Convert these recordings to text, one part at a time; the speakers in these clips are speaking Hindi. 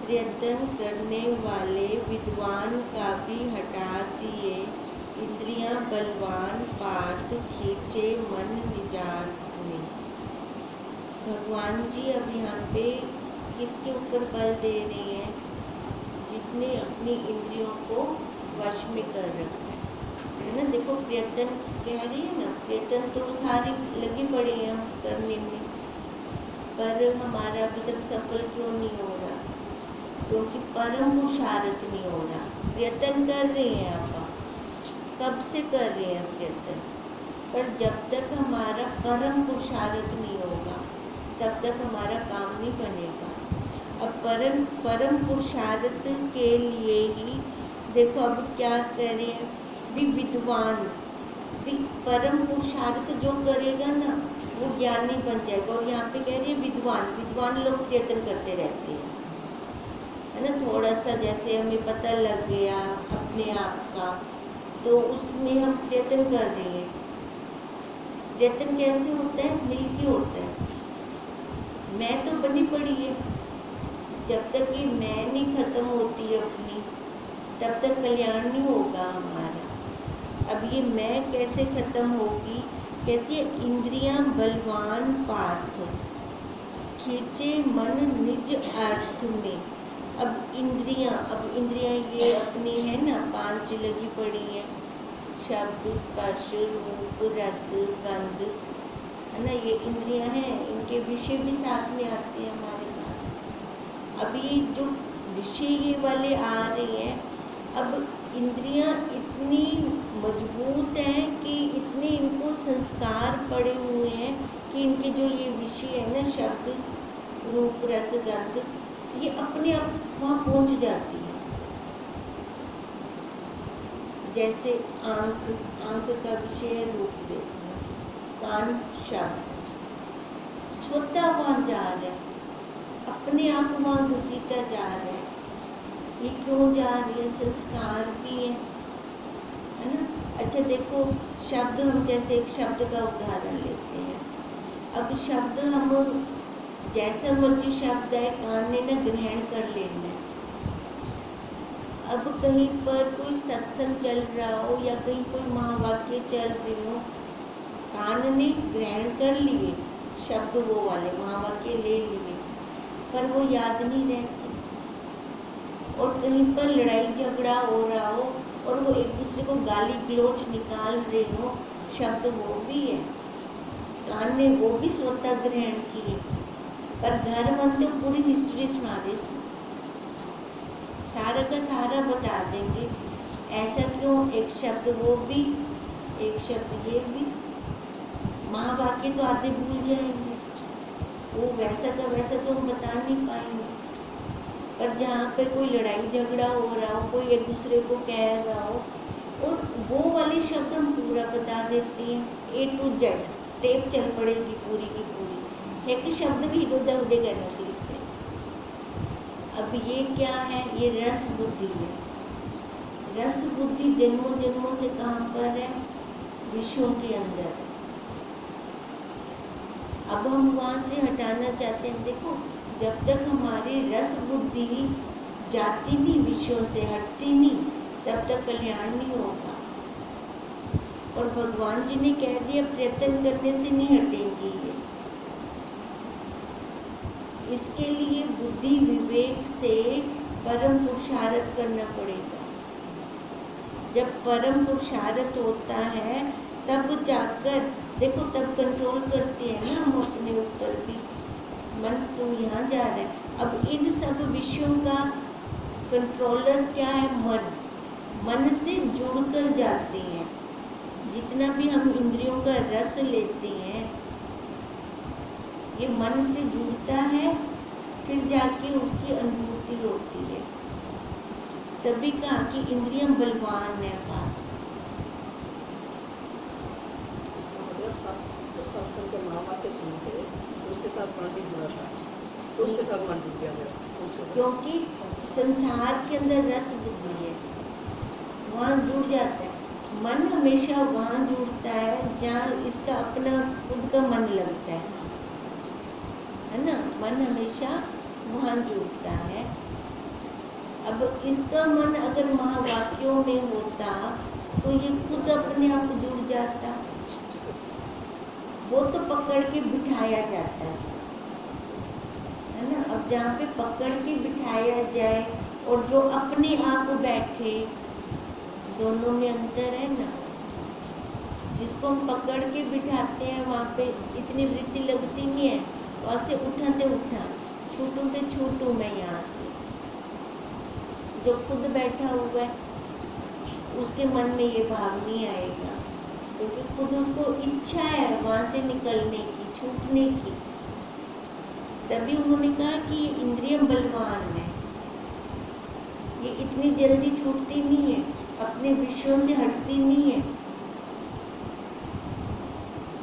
प्रयत्न करने वाले विद्वान का भी हटा दिए, इंद्रियां बलवान पार्थ खींचे मन निजार्थ में। भगवान जी अब यहाँ पे किसके ऊपर बल दे रहे हैं? जिसने अपनी इंद्रियों को वश में कर रखा है ना। देखो प्रयत्न कह रही है ना, प्रयत्न तो सारे लगे पड़े हैं हम करने में, पर हमारा अभी तक सफल क्यों नहीं हो रहा? क्योंकि परम पुरुषार्थ नहीं हो रहा। प्रयत्न कर रहे हैं आप, कब से कर रहे हैं प्रयत्न, पर जब तक हमारा परम पुरुषार्थ नहीं होगा तब तक हमारा काम नहीं बनेगा। अब परम पुरुषार्थ के लिए ही देखो अब क्या करें, भी विद्वान भी परम पुरुषार्थ जो करेगा ना वो ज्ञानी बन जाएगा। और यहाँ पे कह रही है विद्वान लोग प्रयत्न करते रहते हैं, है ना। थोड़ा सा जैसे हमें पता लग गया अपने आप का, तो उसमें हम प्रयत्न कर रहे हैं। प्रयत्न कैसे होता है? मिलके होता है। मैं तो बनी पड़ी है, जब तक ये मैं नहीं खत्म होती अपनी तब तक कल्याण नहीं होगा हमारा। अब ये मैं कैसे खत्म होगी? कहती है इंद्रियां बलवान पार्थ खींचे मन निज अर्थ में। अब इंद्रियां ये अपनी है ना, 5 लगी पड़ी हैं, शब्द स्पर्श रूप रस गंध, है ना। ये इंद्रियां हैं, इनके विषय भी साथ में आते हैं हमारे पास। अब ये जो विषय ये वाले आ रहे हैं, अब इंद्रियां इतनी मजबूत हैं कि इतने इनको संस्कार पड़े हुए हैं कि इनके जो ये विषय है ना, शब्द रूप रस गंध, ये अपने आप वहाँ पहुँच जाती है। जैसे आंख का विषय रूप देखना, कान शब्द, स्वतः वहाँ जा रहा है, अपने आप वहाँ घसीटा जा रहा है। ये क्यों जा रही है? संस्कार भी है ना। अच्छा देखो शब्द, हम जैसे एक शब्द का उदाहरण लेते हैं। अब शब्द हम जैसा मर्जी शब्द है, कान ने ना ग्रहण कर लेना है। अब कहीं पर कोई सत्संग चल रहा हो या कहीं कोई महावाक्य चल रही हो, कान ने ग्रहण कर लिए शब्द, वो वाले महावाक्य ले लिए, पर वो याद नहीं रहते। और कहीं पर लड़ाई झगड़ा हो रहा हो और वो एक दूसरे को गाली गलौज निकाल रहे हो, शब्द वो भी है, कान ने वो भी स्वतः ग्रहण किए, पर घर मन तो पूरी हिस्ट्री सुना दे, सारा का सारा बता देंगे। ऐसा क्यों? एक शब्द वो भी, एक शब्द ये भी। महावाक्य तो आधे भूल जाएंगे, वो वैसा का वैसा तो हम बता नहीं पाएंगे। पर जहाँ पे कोई लड़ाई झगड़ा हो रहा हो, कोई एक दूसरे को कह रहा हो, और वो वाले शब्द हम पूरा बता देते हैं, A to Z टेप चल पड़ेगी पूरी की पूरी, एक शब्द भी इधर उधर करना थी इससे। अब ये क्या है? ये रस बुद्धि है। रस बुद्धि जन्मों जन्मों से कहाँ पर है? विषयों के अंदर। अब हम वहाँ से हटाना चाहते हैं। देखो जब तक हमारी रस बुद्धि जाती नहीं, विषयों से हटती नहीं, तब तक कल्याण नहीं होगा। और भगवान जी ने कह दिया प्रयत्न करने से नहीं हटेंगी ये। इसके लिए बुद्धि विवेक से परम पुरुषार्थ करना पड़ेगा। जब परम पुरुषार्थ होता है तब जाकर देखो, तब कंट्रोल करते हैं ना हम अपने ऊपर भी। मन तो यहाँ जा रहा है। अब इन सब विषयों का कंट्रोलर क्या है? मन से जुड़कर जाते हैं। जितना भी हम इंद्रियों का रस लेते हैं, ये मन से जुड़ता है, फिर जाके उसकी अनुभूति होती है। तभी कहा कि इंद्रियां बलवान है पार्थ। सत्संग के महावाक्य सुनते उसके साथ मन भी जुड़ा था, तो उसके साथ मन जुड़ गया मेरा। क्योंकि संसार के अंदर रस बुद्धि है, वहाँ जुड़ जाता है। मन हमेशा वहाँ जुड़ता है जहाँ इसका अपना खुद का मन लगता है ना। मन हमेशा वहाँ जुड़ता है। अब इसका मन अगर महावाक्यों में होता तो ये खुद अपने आप जुड़ जाता। वो तो पकड़ के बिठाया जाता है ना। अब जहाँ पे पकड़ के बिठाया जाए और जो अपने आप बैठे, दोनों में अंतर है ना। जिसको हम पकड़ के बिठाते हैं वहाँ पे इतनी वृत्ति लगती नहीं है, वहाँ से उठाते उठा छूटूं तो छूटूं मैं यहाँ से। जो खुद बैठा हुआ है उसके मन में ये भाव नहीं आएगा, क्योंकि खुद उसको इच्छा है वहाँ से निकलने की, छूटने की। तभी उन्होंने कहा कि ये इंद्रिय बलवान है, ये इतनी जल्दी छूटती नहीं है, अपने विषयों से हटती नहीं है।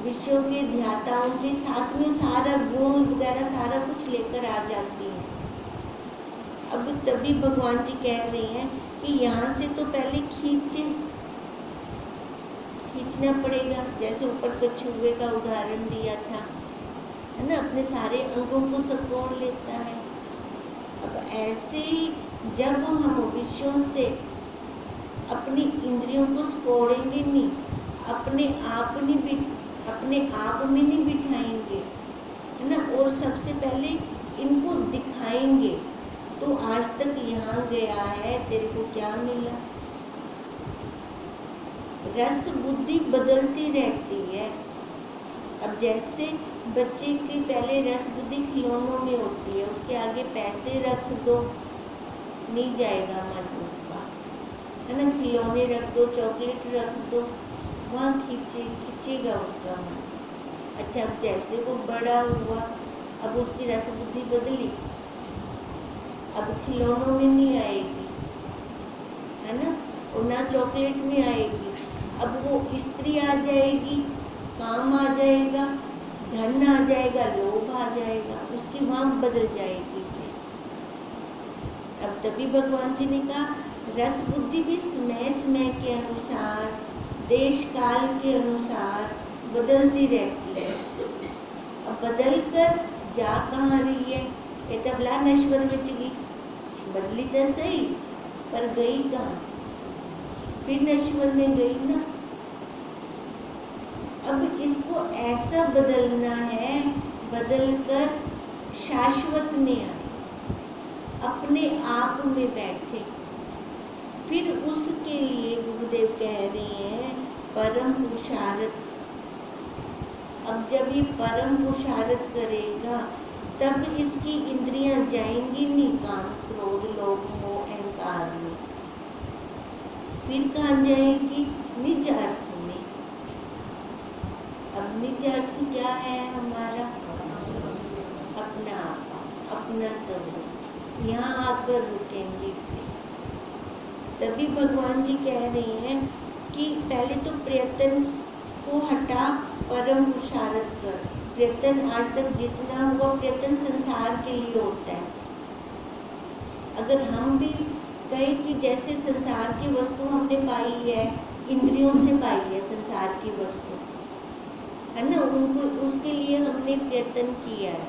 विषयों के ध्याताओं के साथ में सारा गुण वगैरह सारा कुछ लेकर आ जाती है। अब तभी भगवान जी कह रहे हैं कि यहाँ से तो पहले खींचना पड़ेगा। जैसे ऊपर कछुए का उदाहरण दिया था, है ना, अपने सारे अंगों को सिकोड़ लेता है। अब ऐसे ही जब हम विषयों से अपनी इंद्रियों को सिकोड़ेंगे नहीं, अपने आप में नहीं बिठाएंगे, है ना, और सबसे पहले इनको दिखाएंगे। तो आज तक यहाँ गया है, तेरे को क्या मिला? रस बुद्धि बदलती रहती है। अब जैसे बच्चे की पहले रस बुद्धि खिलौनों में होती है, उसके आगे पैसे रख दो नहीं जाएगा मन उसका, है ना। खिलौने रख दो, चॉकलेट रख दो, वहाँ खींचेगा उसका मन। अच्छा, अब जैसे वो बड़ा हुआ, अब उसकी रस बुद्धि बदली, अब खिलौनों में नहीं आएगी, है ना, और ना चॉकलेट में आएगी। अब वो स्त्री आ जाएगी, काम आ जाएगा, धन आ जाएगा, लोभ आ जाएगा, उसकी वहाँ बदल जाएगी फिर। अब तभी भगवान जी ने कहा रस बुद्धि भी समय के अनुसार, देश काल के अनुसार बदलती रहती है। अब बदल कर जा कहाँ रही है? ये तो भला नश्वर बच गई, बदली तो सही पर गई कहाँ? फिर नश्वर में गई ना। अब इसको ऐसा बदलना है, बदल कर शाश्वत में आए, अपने आप में बैठे। फिर उसके लिए गुरुदेव कह रहे हैं परम पुरुषार्थ। अब जब ये परम पुरुषार्थ करेगा तब इसकी इंद्रियां जाएंगी नहीं काम, क्रोध, लोभ, मोह, अहंकार में। फिर कहाँ जाएगी? निज अर्थ में। अब निज अर्थ क्या है हमारा? अपना आपा, अपना सब। यहाँ आकर रुकेंगे फिर। तभी भगवान जी कह रहे हैं कि पहले तो प्रयत्न को हटा, परम पुरुषार्थ कर। प्रयत्न आज तक जितना हुआ प्रयत्न संसार के लिए होता है। अगर हम भी कहें कि जैसे संसार की वस्तु हमने पाई है, इंद्रियों से पाई है संसार की वस्तु, है ना, उनको उसके लिए हमने प्रयत्न किया है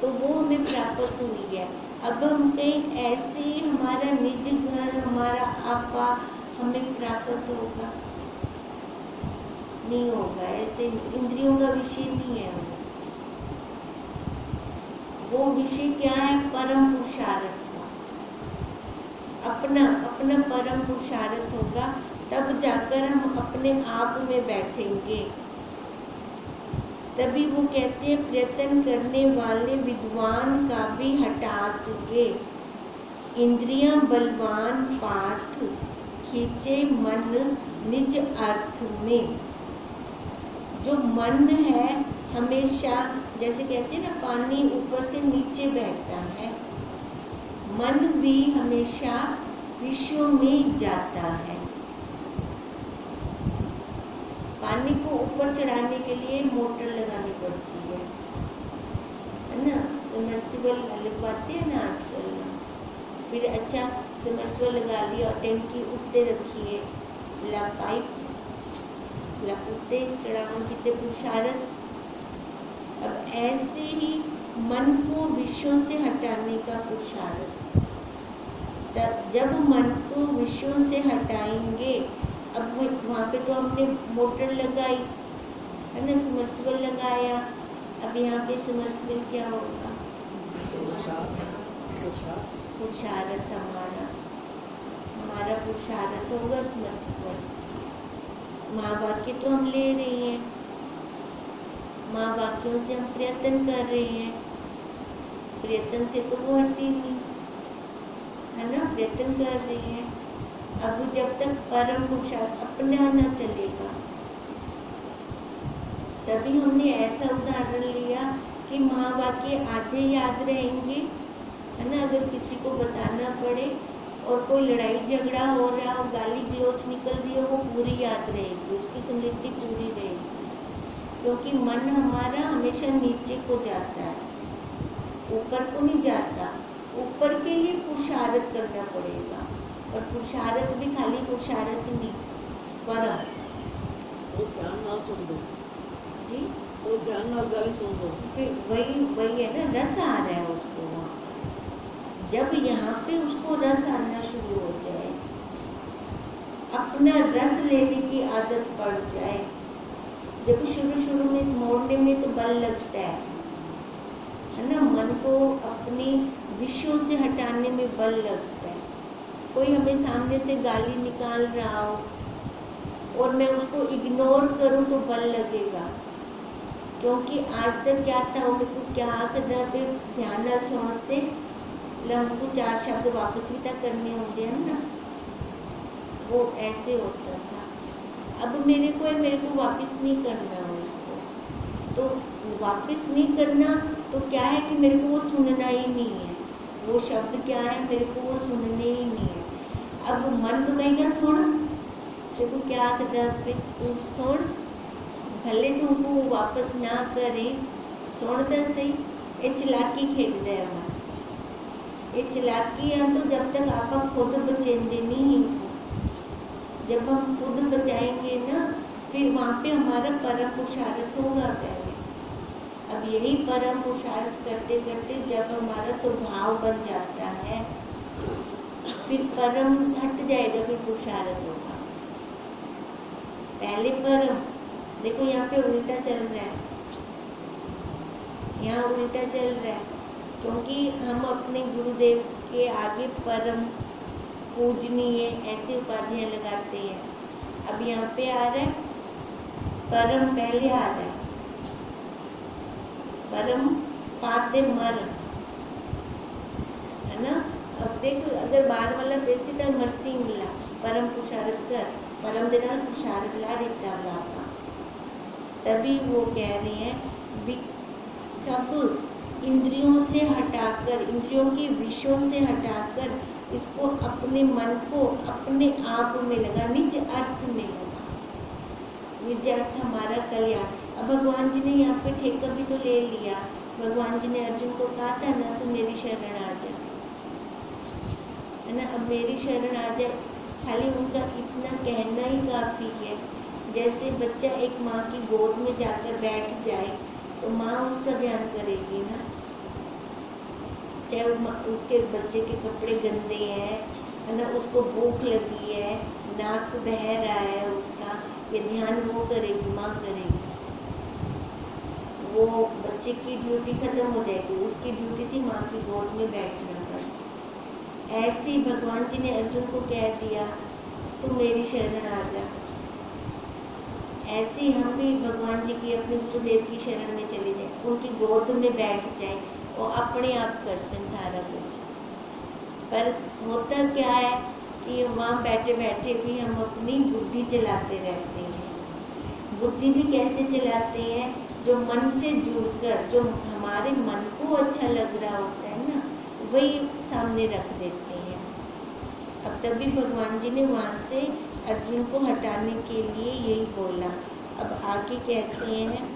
तो वो हमें प्राप्त हुई है। अब हम कहीं ऐसे हमारा निज घर, हमारा आपा हमें प्राप्त होगा? नहीं होगा। ऐसे इंद्रियों का विषय नहीं है वो विषय क्या है? परम पुरुषार्थ का। अपना परम पुरुषार्थ होगा, तब जाकर हम अपने आप में बैठेंगे। तभी वो कहते हैं प्रयत्न करने वाले विद्वान का भी हटा दिए, इंद्रियां बलवान पार्थ, खींचे मन निज अर्थ में। जो मन है हमेशा, जैसे कहते हैं ना, पानी ऊपर से नीचे बहता है, मन भी हमेशा विषयों में जाता है। पानी को ऊपर चढ़ाने के लिए मोटर लगानी पड़ती है ना, सबमर्सिबल लगवाते हैं ना आजकल। फिर अच्छा सबमर्सिबल लगा लिया और टैंकी उठते रखिए, ला पाइप लपटे चढ़ाओ, कितने पुरुषार्थ। अब ऐसे ही मन को विषयों से हटाने का पुरुषार्थ, तब जब मन को विषयों से हटाएंगे, अब वहाँ पे तो हमने मोटर लगाई है ना, समर्सिबल लगाया, अब यहाँ पे समर्सिबल क्या होगा? पुरुषार्थ हमारा पुरुषार्थ होगा समर्सिबल। महावाक्य तो हम ले रहे हैं, महावाक्यों से हम प्रयत्न कर रहे हैं, प्रयत्न से तो वो हटती नहीं है ना, प्रयत्न कर रहे हैं। अब जब तक परम पुरुषार्थ अपना न चलेगा, तभी हमने ऐसा उदाहरण लिया कि महावाक्य आधे याद रहेंगे है ना। अगर किसी को बताना पड़े और कोई लड़ाई झगड़ा हो रहा हो, गाली गलौज निकल रही हो, वो पूरी याद रहेगी, उसकी स्मृति पूरी रहेगी, क्योंकि मन हमारा हमेशा नीचे को जाता है, ऊपर को नहीं जाता। ऊपर के लिए पुरुषार्थ करना पड़ेगा, और पुरुषार्थ भी खाली पुरुषार्थ नहीं, परम। वो ध्यान ना सुन दो जी, तो ध्यान ना गाली सुन दो, फिर वही है ना, रस आ रहा है उसको वहाँ पर। जब यहाँ पे उसको रस आना शुरू हो जाए, अपना रस लेने की आदत पड़ जाए। देखो शुरू में मोड़ने में तो बल लगता है ना, मन को अपनी विषयों से हटाने में बल लगता है। कोई हमें सामने से गाली निकाल रहा हो और मैं उसको इग्नोर करूं तो बल लगेगा, क्योंकि आज तक क्या था, वो मेरे को क्या आखदा पे ध्यान नाल सुनते, हमको 4 शब्द वापस भी तक करने होते हैं ना, वो ऐसे होता था। अब मेरे को वापस नहीं करना है उसको, तो वापस नहीं करना तो क्या है कि मेरे को वो सुनना ही नहीं है, वो शब्द क्या है, मेरे को वो सुनने ही नहीं है। अब मन तो कहेगा सुन, देखो क्या आखदा पे, तू सुन, भले तुमको वापस ना करे, सुन तो सही। ये चलाकी खेलता है मन, ये चलाकी है तो जब तक आप खुद बचेंगे नहीं, जब हम खुद बचाएंगे ना, फिर वहाँ पे हमारा परम पुरुषार्थ होगा पहले। अब यही परम पुरुषार्थ करते करते जब हमारा स्वभाव बन जाता है, फिर परम हट जाएगा, फिर पुरुषार्थ होगा। पहले परम, देखो यहाँ पे उल्टा चल रहा है, यहाँ उल्टा चल रहा है, क्योंकि हम अपने गुरुदेव के आगे परम पूजनीय ऐसी उपाधियाँ लगाते हैं। अब यहाँ पे आ रहा है परम, पहले आ रहा है परम पाते मर, है ना। अब देखो अगर बाहर वाला पैसे तो मरसी मिला, परम पुरुषार्थ कर, परम दे नाल पुरुषार्थ ला देता आपका, तभी वो कह रही हैं भी सब इंद्रियों से हटाकर, इंद्रियों के विषयों से हटाकर इसको अपने मन को अपने आप में लगा, निज अर्थ में लगा। निज अर्थ हमारा कल्याण। अब भगवान जी ने यहाँ पे ठेका भी तो ले लिया। भगवान जी ने अर्जुन को कहा था ना, तू मेरी शरण आ जा, है ना। अब मेरी शरण आ जा, खाली उनका इतना कहना ही काफ़ी है। जैसे बच्चा एक माँ की गोद में जाकर बैठ जाए तो माँ उसका ध्यान करेगी ना, चाहे उसके बच्चे के कपड़े गंदे हैं, है ना, उसको भूख लगी है, नाक बह रहा है उसका, ये ध्यान वो करेगी, माँ करेगी। वो बच्चे की ड्यूटी खत्म हो जाएगी, उसकी ड्यूटी थी माँ की गोद में बैठना बस। ऐसे ही भगवान जी ने अर्जुन को कह दिया तू मेरी शरण आ जा। ऐसे ही हम भी भगवान जी की, अपने गुरुदेव की शरण में चले जाए, उनकी गोद में बैठ जाए, वो अपने आप कर सकें सारा कुछ। पर होता क्या है कि वहाँ बैठे बैठे भी हम अपनी बुद्धि चलाते रहते हैं। बुद्धि भी कैसे चलाते हैं, जो मन से जुड़कर, जो हमारे मन को अच्छा लग रहा होता है ना, वही सामने रख देते हैं। अब तभी भगवान जी ने वहाँ से अर्जुन को हटाने के लिए यही बोला। अब आगे कहते हैं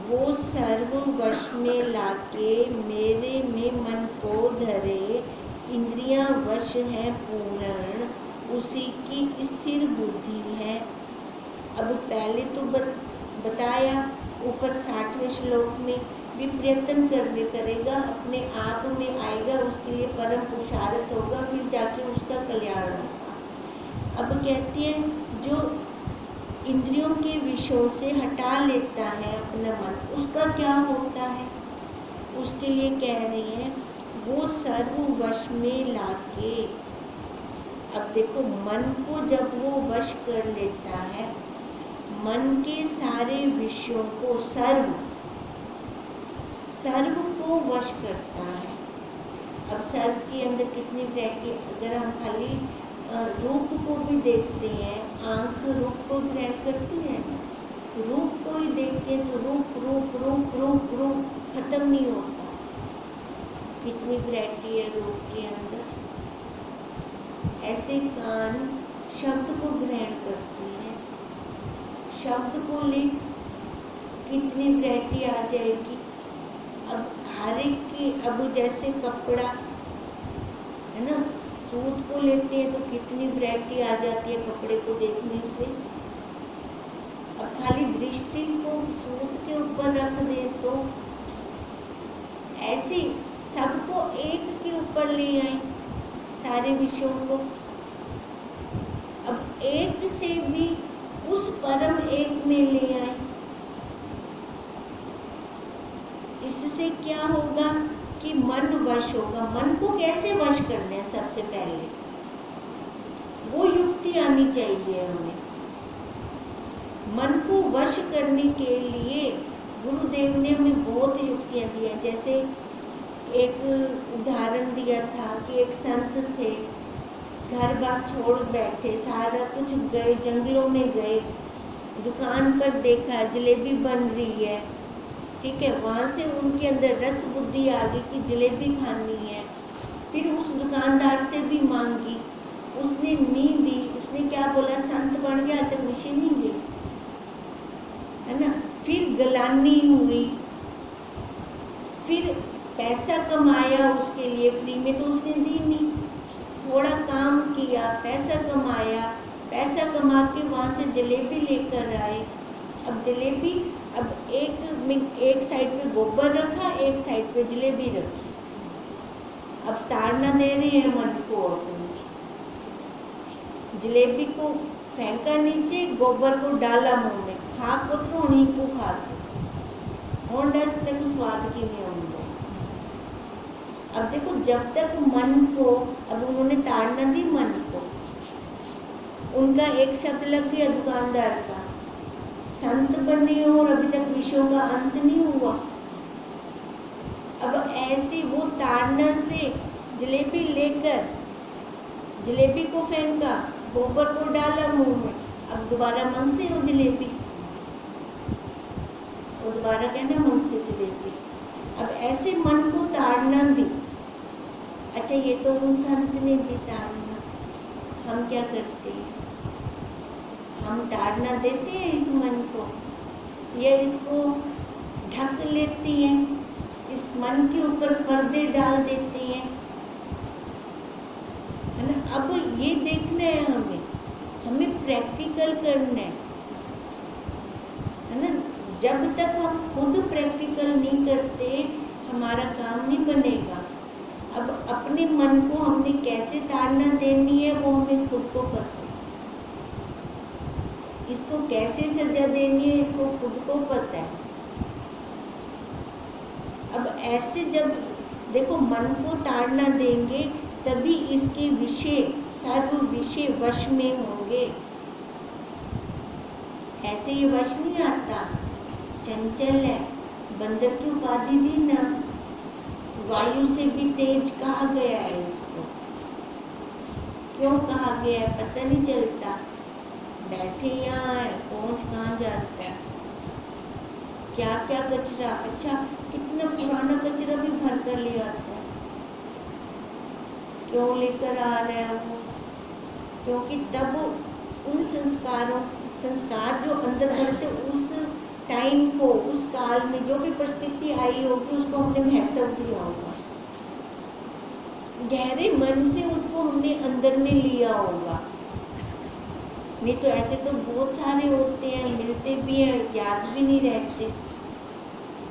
वो सर्व वश में लाके मेरे में मन को धरे, इंद्रियां वश हैं पूर्ण, उसी की स्थिर बुद्धि है। अब पहले तो बताया ऊपर 60वें श्लोक में भी प्रयत्न करेगा, अपने आप में आएगा, उसके लिए परम पुरुषार्थ होगा, फिर जाके उसका कल्याण होगा। अब कहती है जो इंद्रियों के विषयों से हटा लेता है अपना मन, उसका क्या होता है? उसके लिए कह रही है वो सर्व वश में लाके। अब देखो मन को जब वो वश कर लेता है, मन के सारे विषयों को सर्व को वश करता है। अब सर्व के अंदर कितनी वैरायटी, अगर हम खाली रूप को भी देखते हैं, आंख रूप को ग्रहण करती है ना, रूप को ही देखते हैं तो रूप रूप रूप रूप रूप खत्म नहीं होता। कितनी वैरायटी है रूप के अंदर। ऐसे कान शब्द को ग्रहण करती है, शब्द को ले कितनी वैरायटी आ जाएगी। अब हर एक की, अब जैसे कपड़ा है ना, सूत को लेते हैं तो कितनी वैरायटी आ जाती है कपड़े को देखने से। अब खाली दृष्टि को सूत के ऊपर रख दे तो ऐसे सबको एक के ऊपर ले आए, सारे विषयों को। अब एक से भी उस परम एक में ले आए। इससे क्या होगा कि मन वश होगा। मन को कैसे वश करना है? सबसे पहले वो युक्ति आनी चाहिए हमें। मन को वश करने के लिए गुरुदेव ने हमें बहुत युक्तियां दी हैं। जैसे एक उदाहरण दिया था कि एक संत थे, घर बार छोड़ बैठे, सारा कुछ गए, जंगलों में गए, दुकान पर देखा जलेबी बन रही है, ठीक है, वहाँ से उनके अंदर रस बुद्धि आ गई कि जलेबी खानी है। फिर उस दुकानदार से भी मांगी, उसने नहीं दी। उसने क्या बोला, संत बन गया तक विषय नहीं दी, है ना। फिर गलानी हुई, फिर पैसा कमाया उसके लिए, फ्री में तो उसने दी नहीं, थोड़ा काम किया, पैसा कमाया, पैसा कमा के वहाँ से जलेबी लेकर आए। अब जलेबी, अब एक साइड पे गोबर रखा, एक साइड पे जलेबी रखी। अब ताड़ना दे रहे हैं मन को, अपनी जलेबी को फेंका नीचे, गोबर को डाला मुंह में, खा पुत्र उन्हीं को खा तो और दस तक स्वाद की नहीं आऊंगा। अब देखो जब तक मन को, अब उन्होंने ताड़ना दी मन को, उनका एक शब्द लग गया दुकानदार का, संत बने और अभी तक विषयों का अंत नहीं हुआ। अब ऐसे वो ताड़ना से जलेबी लेकर, जलेबी को फेंका, गोबर को डाला मुंह में, अब दोबारा मंग से वो जलेबी, वो दोबारा कहना मंग से जलेबी। अब ऐसे मन को ताड़ना दी। अच्छा, ये तो उन संत ने दी ताड़ना, हम क्या करते हैं? हम ताड़ना देते हैं इस मन को, या इसको ढक लेते हैं, इस मन के ऊपर पर्दे डाल देते हैं, है ना। अब ये देखना है हमें प्रैक्टिकल करना है ना। जब तक हम खुद प्रैक्टिकल नहीं करते हमारा काम नहीं बनेगा। अब अपने मन को हमने कैसे ताड़ना देनी है वो हमें खुद को पता है, इसको कैसे सजा देनी है इसको खुद को पता है। अब ऐसे जब देखो मन को ताड़ना देंगे तभी इसके विषय, सर्व विषय वश में होंगे। ऐसे ये वश नहीं आता, चंचल है। बंदर की उपाधि दी ना, वायु से भी तेज कहा गया है इसको। क्यों कहा गया है पता नहीं चलता, बैठे यहाँ है, पहुँच कहाँ जाता है, क्या क्या कचरा। अच्छा, कितना पुराना कचरा भी भर कर ले आता है। क्यों लेकर आ रहा है वो? क्योंकि तब उन संस्कार जो अंदर भरते, उस टाइम को, उस काल में जो भी परिस्थिति आई होगी उसको हमने महत्व दिया होगा, गहरे मन से उसको हमने अंदर में लिया होगा। नहीं तो ऐसे तो बहुत सारे होते हैं, मिलते भी हैं, याद भी नहीं रहते।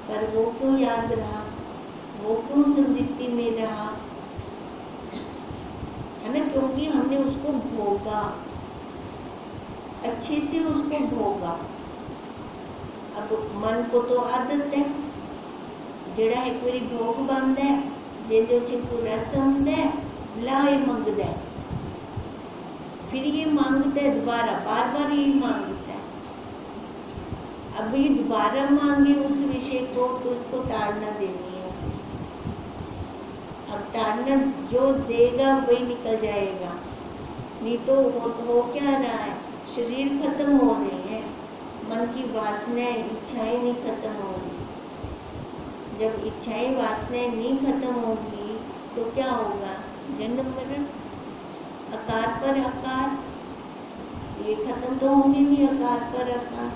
पर वो क्यों याद रहा, वो क्यों स्मृति में रहा, है ना? क्योंकि हमने उसको भोगा, अच्छे से उसको भोगा। अब मन को तो आदत है, जेड़ा एक बारी भोग बंद है, जेदे च कोई रसम है, लाए मंगदा है, फिर ये मांगता है दोबारा, बार बार ये मांगता है। अब ये दोबारा मांगे उस विषय को तो उसको ताड़ना देनी है। अब ताड़ना जो देगा वही निकल जाएगा, नहीं तो हो क्या रहा है, शरीर खत्म हो रहे हैं, मन की वासनाएं इच्छाएं नहीं खत्म हो रही। जब इच्छाएं वासनाएं नहीं खत्म होगी तो क्या होगा, जन्म मरण, आकार पर आकार, ये खत्म तो होंगे नहीं, आकार पर आकार,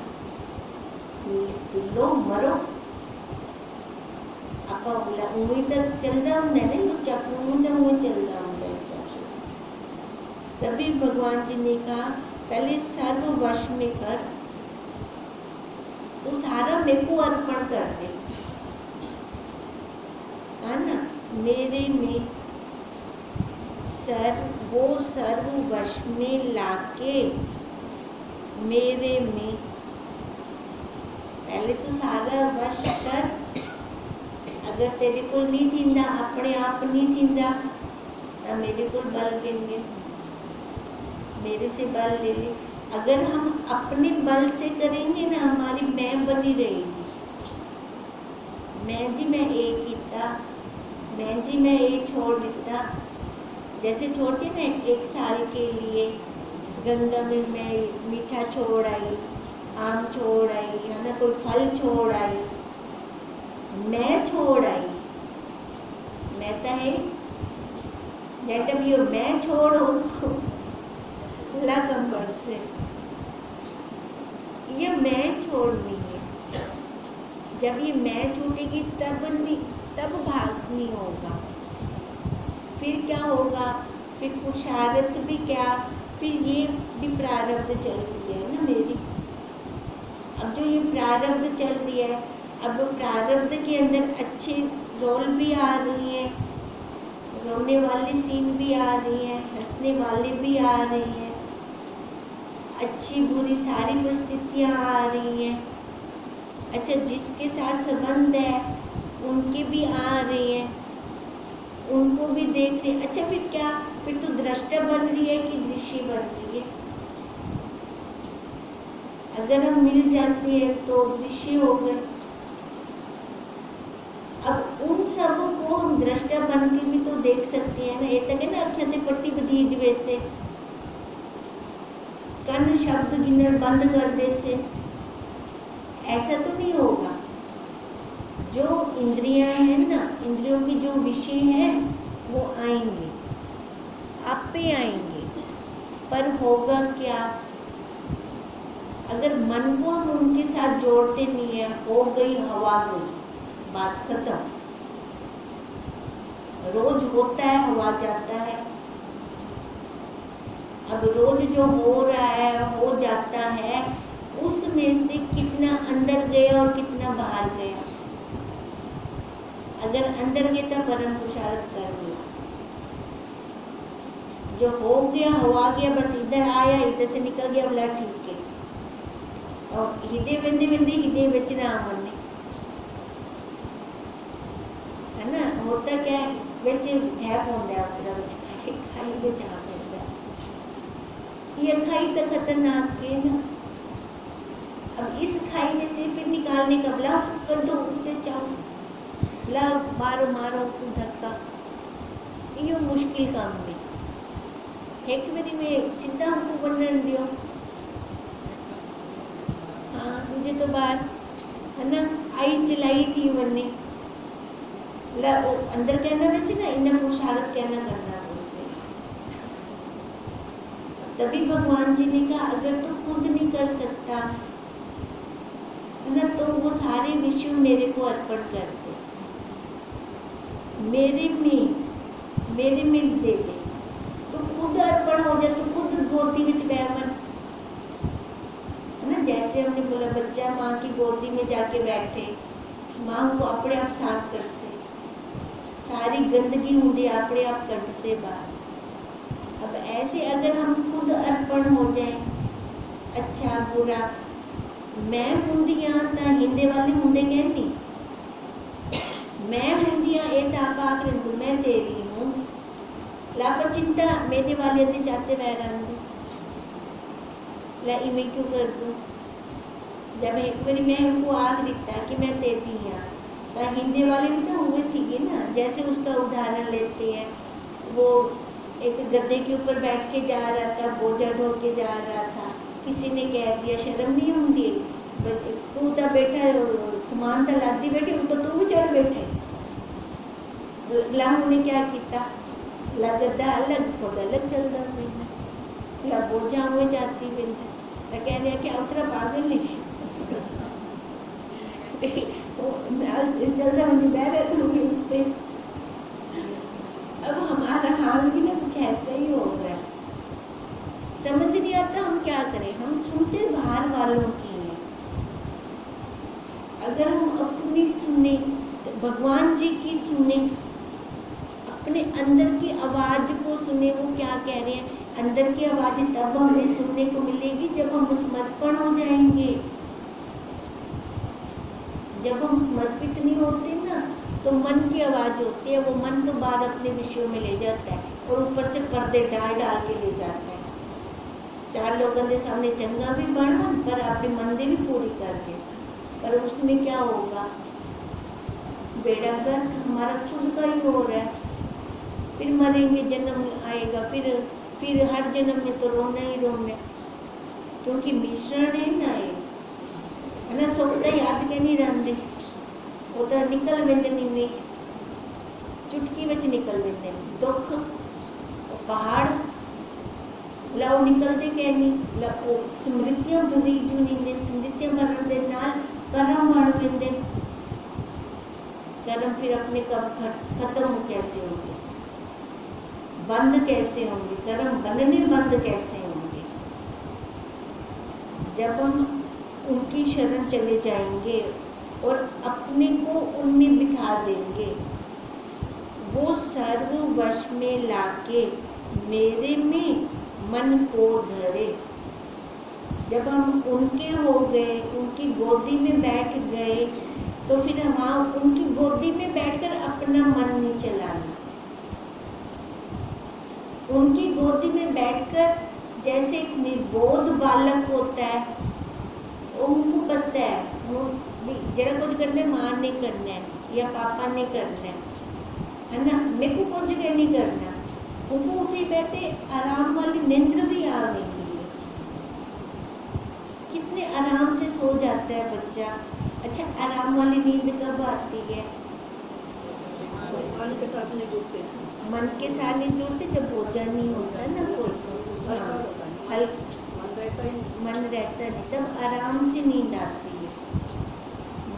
फिर लो मरो। आपा बोला उंगली तक चलता होंगे नहीं, चाकू उंगली तक उंगली चलता होंगे चाकू। तभी भगवान जी ने कहा पहले सर्व वश में कर, तो सारा मेरे को अर्पण कर दे, है ना? मेरे में सर्व वश में लाके मेरे में पहले तो सारा वश कर। अगर तेरे को नहीं थींदा, अपने आप नहीं थींदा, तो मेरे को बल देंगे, मेरे से बल ले ले। अगर हम अपने बल से करेंगे ना, हमारी मैं बनी रहेगी। मैं जी मैं एक किया, मैं जी मैं एक छोड़ दिता। जैसे छोटे ना 1 साल के लिए गंगा में मैं मीठा छोड़ आई, आम छोड़ आई, है ना, कोई फल छोड़ आई, मैं छोड़ आई। मैं तो है लेट अब ये मैं छोड़ उसको कंबल से, ये मैं छोड़नी है। जब ये मैं छूटेगी तब भास नहीं होगा। फिर क्या होगा, फिर पुरुषार्थ भी क्या, फिर ये भी प्रारब्ध चल रही है ना मेरी। अब जो ये प्रारब्ध चल रही है, अब प्रारब्ध के अंदर अच्छे रोल भी आ रही हैं, रोने वाली सीन भी आ रही हैं, हंसने वाले भी आ रही हैं, अच्छी बुरी सारी परिस्थितियाँ आ रही हैं। अच्छा, जिसके साथ संबंध है उनके भी आ रही हैं, उनको भी देख रहे हैं। अच्छा, फिर क्या, फिर तो दृष्टा बन रही है कि दृश्य बन रही है? अगर हम मिल जाते हैं तो दृश्य हो गए। अब उन सब को हम दृष्टा बन के भी तो देख सकते हैं ना। ये तक है ना, अखियां ते पट्टी बदीज वैसे, कन शब्द गिनन बंद कर दे से, ऐसा तो नहीं होगा। जो इंद्रियां हैं ना, इंद्रियों की जो विषय है वो आएंगे, आपे आएंगे, पर होगा क्या? अगर मन को हम उनके साथ जोड़ते नहीं है, हो गई हवा गई, बात खत्म। रोज होता है, हवा जाता है। अब रोज जो हो रहा है, हो जाता है, उसमें से कितना अंदर गया और कितना बाहर गया। अगर अंदर गया तो परम पुरुषार्थ कर लिया। जो हो गया, हवा गया, बस इधर आया, इधर से निकल गया, बोला ठीक है। और हिडे वेंदे वेंदे हिडे बेचना मन्ने, है ना? होता क्या है, विच ठैप होंदा उतरा विच खाई विच आ पैंदा। ये खाई तो खतरनाक है ना। अब इस खाई में से फिर निकालने का बोला कंडो उठते जाओ, ला मारो मारो धक्का, ये मुश्किल काम है। एक बारी में सीधा हमको बनने दियो, हाँ मुझे तो बात है ना, आई चलाई थी बनने ला अंदर कहना वैसे ना, इन्हें पुरुषार्थ कहना करना उससे। तभी भगवान जी ने कहा अगर तो खुद नहीं कर सकता है ना, तो वो सारे विषय मेरे को अर्पण कर दे, मेरे में दे दे, तो खुद अर्पण हो जाए, तो खुद गोदी में बैमन, है ना। जैसे हमने बोला बच्चा माँ की गोदी में जाके बैठे, मां को अपने आप साफ कर से, सारी गंदगी होंगी अपने आप कट से बाहर। अब ऐसे अगर हम खुद अर्पण हो जाए, अच्छा बुरा मैं ਹੁੰਦੀਆਂ ਤਾਂ ਹਿੰਦੇ ਵਾਲੇ ਹੁੰਦੇ कहनी, मैं ਹੁੰਦੀਆਂ ਇਹ ਤਾਂ आप आखिर तो मैं तेरी हूँ, लापर चिंता मेरे वाले दे जाते वह रंद ला इमें क्यों कर दूँ। जब एक बार मैं उनको आग दिता कि मैं तेरी हाँ, तो हिंदी वाले भी तो हुए थी ना। जैसे उसका उदाहरण लेते हैं, वो एक गद्दे के ऊपर बैठ के जा रहा था, बोझा ढो के जा रहा था, किसी ने कह दिया शर्म नहीं होती, तू तो बैठा समान तो लादी बैठी, तो तू भी चढ़ बैठे। गुलाम ने क्या किया, ला गद्दा अलग खुद अलग चलता पैदा, ला बोझा हुए जाती पैदा, ला कहने क्या उतरा पागल नहीं चलता मुझे बह रहे तो उठते। अब हमारा हाल भी ना कुछ ऐसा ही हो रहा है, समझ नहीं आता हम क्या करें। हम सुनते बाहर वालों की हैं, अगर हम अपनी सुने, भगवान जी की सुने, अपने अंदर की आवाज़ को सुने, वो क्या कह रहे हैं। अंदर की आवाज़ तब हमें सुनने को मिलेगी जब हम समर्पण हो जाएंगे। जब हम समर्पित नहीं होते ना, तो मन की आवाज़ होती है, वो मन तो बाहर अपने विषयों में ले जाता है और ऊपर से पर्दे डाल डाल के ले जाता है। चार लोगों के सामने चंगा भी बनना, पर अपनी मंदी भी पूरी करके, पर उसमें क्या होगा, बेड़ा गर्क हमारा खुद का ही हो रहा है। फिर मरेंगे, जन्म आएगा, फिर हर जन्म में तो रोना ही रोना, क्योंकि मिश्रण है ना ये, है ना। सुख तो याद के नहीं रहते, वो तो निकल वेंदे नहीं, चुटकी विच निकल वेंदे। दुख पहाड़ लाओ निकलते कह नहीं, लाओ स्मृतियां बुरी जो नहीं, स्मृतियां मरण दे नाल कर्म बन वेंदे। कर्म फिर अपने कब खत्म कैसे होंगे, बंद कैसे होंगे, कर्म बनने बंद कैसे होंगे। जब हम उनकी शरण चले जाएंगे और अपने को उनमें बिठा देंगे, वो सर्व वश में लाके मेरे में मन को धरे। जब हम उनके हो गए, उनकी गोदी में बैठ गए, तो फिर हम उनकी गोदी में बैठकर अपना मन नहीं चलाना। उनकी गोदी में बैठकर जैसे एक निर्बोध बालक होता है, उनको पता है जरा कुछ करना है, माँ ने करना है या पापा ने करना है ना, मेरे को कुछ नहीं करना। उनको उठे बैठे आराम वाली निंद्र भी आ गई है, कितने आराम से सो जाता है बच्चा। अच्छा, आराम वाली नींद कब आती है, मन के साथ नहीं जुड़ते, मन के साथ नहीं जुड़ते, जब बोझा नहीं होता ना कोई, मन रहता नहीं, तब आराम से नींद आती है।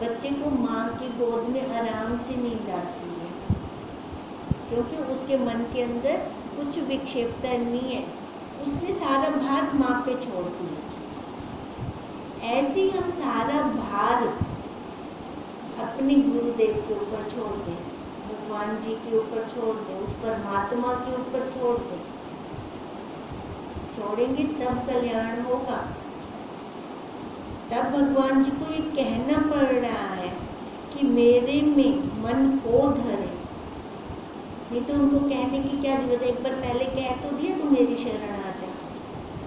बच्चे को माँ की गोद में आराम से नींद आती है, क्योंकि उसके मन के अंदर कुछ विक्षेपता नहीं है, उसने सारा भार माँ पे छोड़ दिया। ऐसे ही हम सारा भार अपने गुरुदेव के ऊपर छोड़ दें, भगवान जी के ऊपर छोड़ दें, उस परमात्मा के ऊपर छोड़ दें। छोड़ेंगे तब कल्याण होगा। तब भगवान जी को ये कहना पड़ रहा है कि मेरे में मन को धरे, नहीं तो उनको कहने की क्या जरूरत है। एक बार पहले कह तो दिया, तू मेरी शरण आ जा,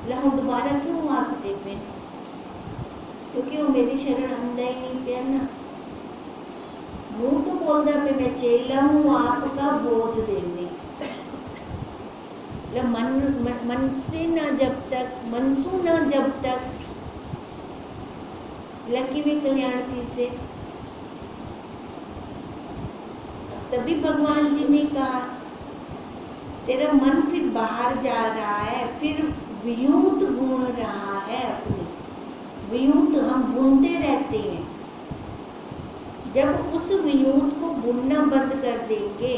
ला हम दोबारा क्यों आखते पे, क्योंकि वो मेरी शरण आंदा ही नहीं पे ना। मुँह तो बोलता पे मैं चेला हूँ आपका बोध देने, मन से ना जब तक, मनसू ना जब तक, लकी में कल्याण थी से। तभी भगवान जी ने कहा तेरा मन फिर बाहर जा रहा है, फिर वियुक्त गुण रहा है अपने, वियुक्त हम बुनते रहते हैं। जब उस वियुक्त को बुनना बंद कर देंगे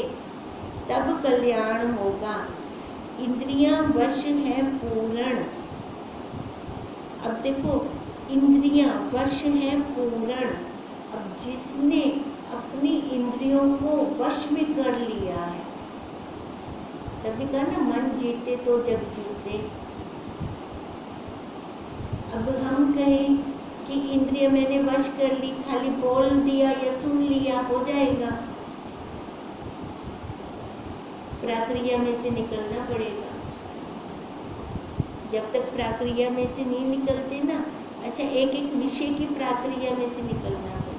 तब कल्याण होगा। इंद्रियां वश है पूर्ण। अब देखो, इंद्रियां वश है पूर्ण। अब जिसने अपनी इंद्रियों को वश में कर लिया है। तभी कहा ना, मन जीते तो जग जीते। अब हम कहें कि इंद्रिय मैंने वश कर ली, खाली बोल दिया या सुन लिया हो जाएगा? प्रक्रिया में से निकलना पड़ेगा। जब तक प्रक्रिया में से नहीं निकलते ना, अच्छा, एक एक विषय की प्रक्रिया में से निकलना पड़ेगा।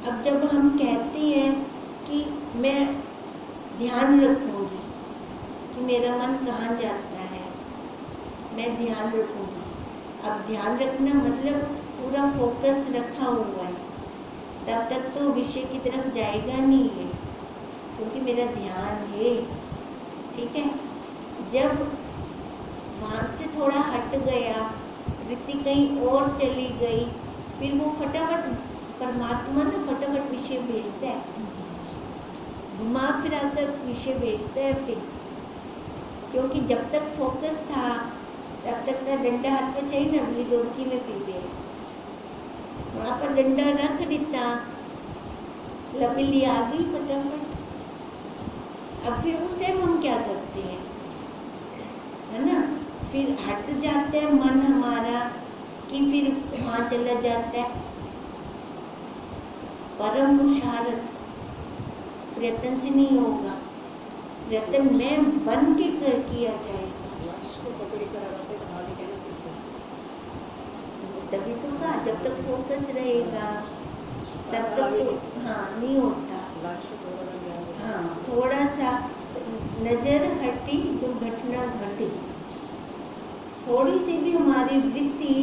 अब जब हम कहते हैं कि मैं ध्यान रखूंगी कि मेरा मन कहाँ जाता है, मैं ध्यान रखूंगी। अब ध्यान रखना मतलब पूरा फोकस रखा हुआ है, तब तक तो विषय की तरफ जाएगा नहीं है, क्योंकि मेरा ध्यान है। ठीक है, जब वहाँ से थोड़ा हट गया, वृत्ति कहीं और चली गई, फिर वो फटाफट परमात्मा ना फटाफट विषय भेजता है, घुमा फिरा कर विषय भेजता है फिर। क्योंकि जब तक फोकस था तब तक ना डंडा हाथ में चाहिए ना, अगली डोबकी में पीवे, वहाँ पर डंडा रख देता, लपीली आ गई फटाफट। अब फिर उस टाइम हम क्या करते हैं, है ना, फिर हट जाता है मन हमारा कि फिर वहाँ चला जाता है परम पुरुषार्थ। प्रयत्न से नहीं होगा, प्रयत्न में बन के कर किया जाएगा। लक्ष्य को पकड़ी कर से आगे कहना कैसे? तभी तो कहा, जब तक फोकस रहेगा तब तक तो हाँ नहीं होता। लक्ष्य थोड़ा सा, हाँ, थोड़ा सा नजर हटी जो घटना घटी, थोड़ी सी भी हमारी वृत्ति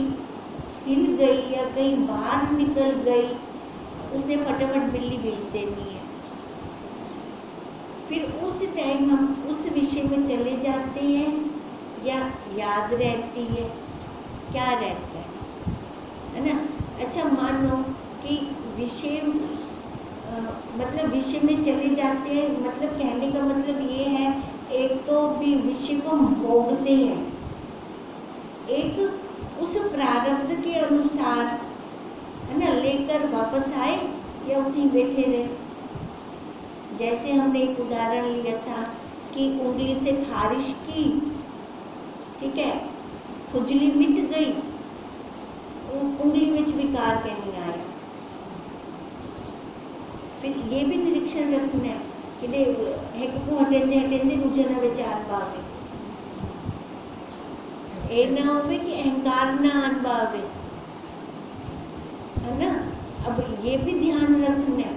हिल गई या कहीं बाहर निकल गई, उसने फटाफट बिल्ली भेज देनी है। फिर उस टाइम हम उस विषय में चले जाते हैं या याद रहती है, क्या रहता है ना। अच्छा, मानो कि विषय मतलब विषय में चले जाते हैं, मतलब कहने का मतलब ये है, एक तो भी विषय को हम भोगते हैं, एक उस प्रारब्ध के अनुसार, है ना, लेकर वापस आए या उठी बैठे रहे। जैसे हमने एक उदाहरण लिया था कि उंगली से खारिश की, ठीक है, खुजली मिट गई, उंगली में विकार के नहीं आया। फिर ये भी निरीक्षण रखना है कि एक को हटेंदे हटेंदे दूजे ना विचार पावे, ए ना होवे कि अहंकार ना आन पावे, है ना। अब ये भी ध्यान रखना है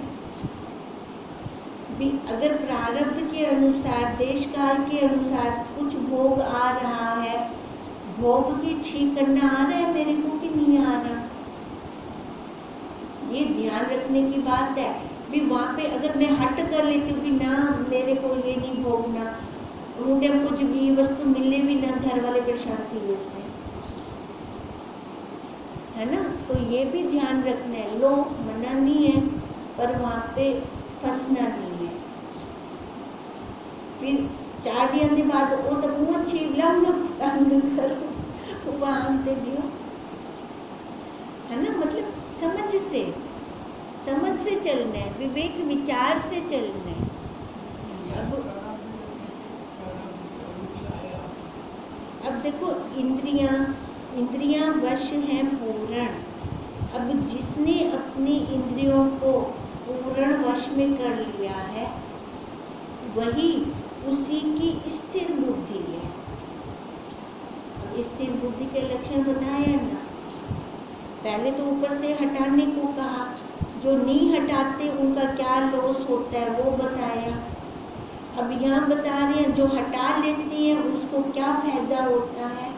भी, अगर प्रारब्ध के अनुसार, देश काल के अनुसार कुछ भोग आ रहा है, भोग की छी करना आ रहा है मेरे को कि नहीं आ रहा, ये ध्यान रखने की बात है भी। वहाँ पे अगर मैं हट कर लेती हूँ कि ना मेरे को ये नहीं भोगना, उन्होंने कुछ भी वस्तु मिले भी ना, घर वाले परेशान थी वैसे, है ना। तो ये भी ध्यान रखना है, लो मना नहीं है पर वहाँ पे फंसना नहीं है। फिर 4 दिन के बाद वो तो मुँह छीवला न तंग करो वहाँ दे दियो, है ना। मतलब समझ से चलना है, विवेक विचार से चलना है। अब देखो, इंद्रियां वश हैं पूर्ण। अब जिसने अपनी इंद्रियों को पूर्ण वश में कर लिया है, वही उसी की स्थिर बुद्धि है। स्थिर बुद्धि के लक्षण बताया ना, पहले तो ऊपर से हटाने को कहा, जो नहीं हटाते उनका क्या लॉस होता है वो बताया। अब यहाँ बता रहे हैं जो हटा लेती हैं उसको क्या फायदा होता है।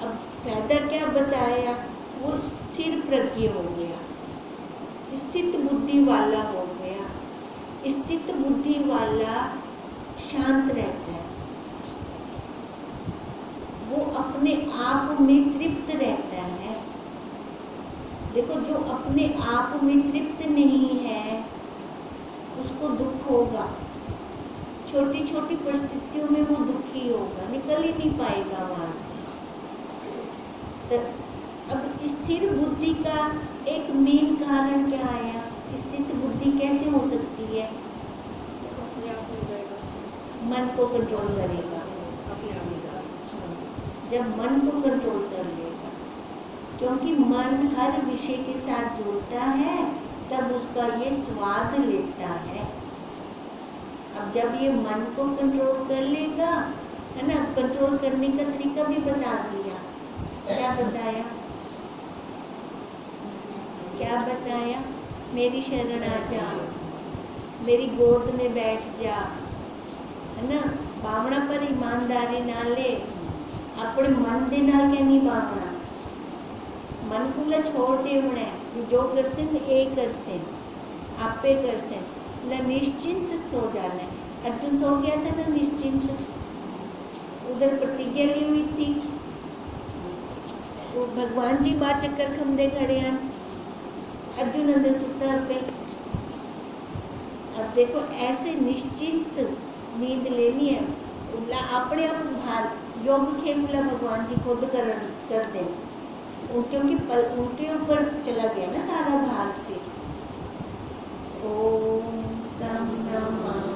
अब फायदा क्या बताया, वो स्थिर प्रज्ञ हो गया, स्थित बुद्धि वाला हो गया। स्थित बुद्धि वाला शांत रहता है, वो अपने आप में तृप्त रहता है। देखो, जो अपने आप में तृप्त नहीं है उसको दुख होगा, छोटी छोटी परिस्थितियों में वो दुखी होगा, निकल ही नहीं पाएगा वहाँ से। तो अब स्थिर बुद्धि का एक मेन कारण क्या आया? स्थित बुद्धि कैसे हो सकती है? अपने आप में जाएगा, मन को कंट्रोल करेगा। अपने आप में जाएगा। जब मन को कंट्रोल कर लेगा, क्योंकि मन हर विषय के साथ जुड़ता है, तब उसका ये स्वाद लेता है। अब जब ये मन को कंट्रोल कर लेगा, है ना, कंट्रोल करने का तरीका भी बता दिया। क्या बताया? क्या बताया? मेरी शरण आ जा, मेरी गोद में बैठ जा, है ना, बावड़ा पर ईमानदारी ना ले, अपने मन दे नाल क्या नहीं बावड़ा, मन को छोड़ देवना, जो कर से ए कर से, आपे कर से, निश्चिंत सो जाना है। अर्जुन सो गया था ना निश्चिंत, उधर प्रतिज्ञा ली हुई थी, वो भगवान जी बाहर चक्कर खंदे खड़े हैं, अर्जुन अंदर सुता पे। अब देखो ऐसे निश्चिंत नींद लेनी है, अपने आप भार योग खेमुला भगवान जी खुद कर दे, क्योंकि उनके ऊपर चला गया ना सारा भार। फिर ओम तम नमः